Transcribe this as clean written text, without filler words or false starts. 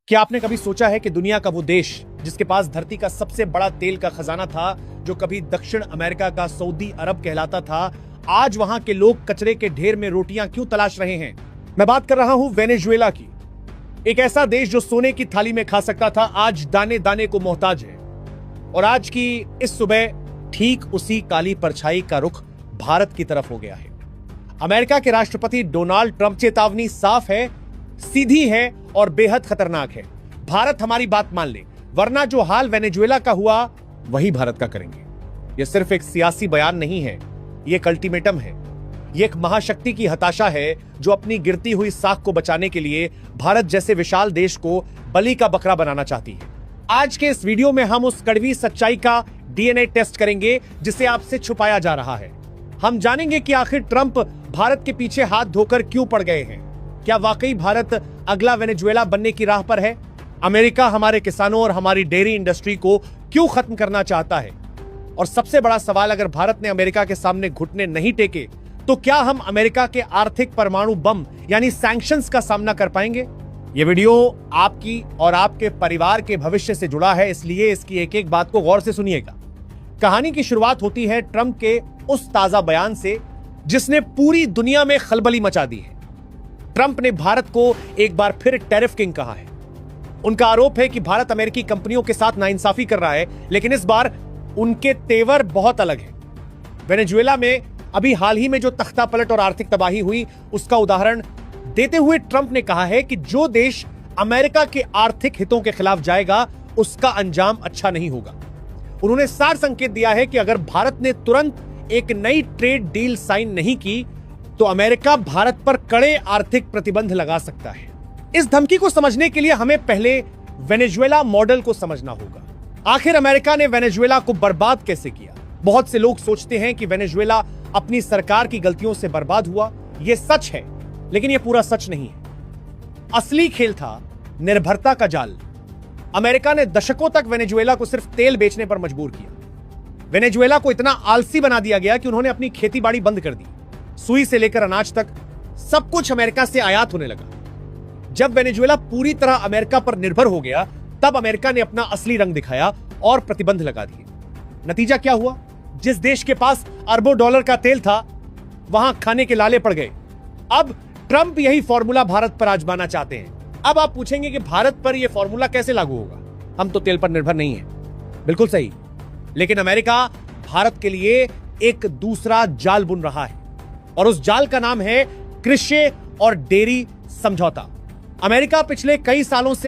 क्या आपने कभी सोचा है कि दुनिया का वो देश जिसके पास धरती का सबसे बड़ा तेल का खजाना था, जो कभी दक्षिण अमेरिका का सऊदी अरब कहलाता था, आज वहां के लोग कचरे के ढेर में रोटियां क्यों तलाश रहे हैं? मैं बात कर रहा हूं वेनेजुएला की। एक ऐसा देश जो सोने की थाली में खा सकता था, आज दाने दाने को मोहताज है। और आज की इस सुबह ठीक उसी काली परछाई का रुख भारत की तरफ हो गया है। अमेरिका के राष्ट्रपति डोनाल्ड ट्रंप चेतावनी साफ है, सीधी है और बेहद खतरनाक है। भारत हमारी बात मान ले, वरना जो हाल वेनेजुएला का हुआ वही भारत का करेंगे। यह सिर्फ एक सियासी बयान नहीं है, यह एक अल्टीमेटम है। यह एक महाशक्ति की हताशा है जो अपनी गिरती हुई साख को बचाने के लिए भारत जैसे विशाल देश को बलि का बकरा बनाना चाहती है। आज के इस वीडियो में हम उस कड़वी सच्चाई का डीएनए टेस्ट करेंगे जिसे आपसे छुपाया जा रहा है। हम जानेंगे कि आखिर ट्रंप भारत के पीछे हाथ धोकर क्यों पड़ गए हैं। क्या वाकई भारत अगला वेनेजुएला बनने की राह पर है? अमेरिका हमारे किसानों और हमारी डेयरी इंडस्ट्री को क्यों खत्म करना चाहता है? और सबसे बड़ा सवाल, अगर भारत ने अमेरिका के सामने घुटने नहीं टेके तो क्या हम अमेरिका के आर्थिक परमाणु बम यानी सैंक्शंस का सामना कर पाएंगे? यह वीडियो आपकी और आपके परिवार के भविष्य से जुड़ा है, इसलिए इसकी एक एक बात को गौर से सुनिएगा। कहानी की शुरुआत होती है ट्रंप के उस ताजा बयान से जिसने पूरी दुनिया में खलबली मचा दी है। ट्रंप ने भारत को एक बार फिर टैरिफ किंग कहा है। उनका आरोप है कि भारत अमेरिकी कंपनियों के साथ नाइंसाफी कर रहा है, लेकिन इस बार उनके तेवर बहुत अलग है। वेनेजुएला में अभी हाल ही में जो तख्ता पलट और आर्थिक तबाही हुई, उसका उदाहरण देते हुए ट्रंप ने कहा है कि जो देश अमेरिका के आर्थिक हितों के खिलाफ जाएगा उसका अंजाम अच्छा नहीं होगा। उन्होंने सार संकेत दिया है कि अगर भारत ने तुरंत एक नई ट्रेड डील साइन नहीं की तो अमेरिका भारत पर कड़े आर्थिक प्रतिबंध लगा सकता है। इस धमकी को समझने के लिए हमें पहले वेनेजुएला मॉडल को समझना होगा। आखिर अमेरिका ने वेनेजुएला को बर्बाद कैसे किया? बहुत से लोग सोचते हैं कि वेनेजुएला अपनी सरकार की गलतियों से बर्बाद हुआ। यह सच है, लेकिन यह पूरा सच नहीं है। असली खेल था निर्भरता का जाल। अमेरिका ने दशकों तक वेनेजुएला को सिर्फ तेल बेचने पर मजबूर किया। वेनेजुएला को इतना आलसी बना दिया गया कि उन्होंने अपनी खेती बाड़ी बंद कर दी। सुई से लेकर अनाज तक सब कुछ अमेरिका से आयात होने लगा। जब वेनेजुएला पूरी तरह अमेरिका पर निर्भर हो गया, तब अमेरिका ने अपना असली रंग दिखाया और प्रतिबंध लगा दिए। नतीजा क्या हुआ? जिस देश के पास अरबों डॉलर का तेल था, वहां खाने के लाले पड़ गए। अब ट्रंप यही फॉर्मूला भारत पर आजमाना चाहते हैं। अब आप पूछेंगे कि भारत पर यह फॉर्मूला कैसे लागू होगा? हम तो तेल पर निर्भर नहीं है। बिल्कुल सही, लेकिन अमेरिका भारत के लिए एक दूसरा जाल बुन रहा है और उस जाल का नाम है कृषि और डेयरी समझौता। अमेरिका पिछले कई सालों से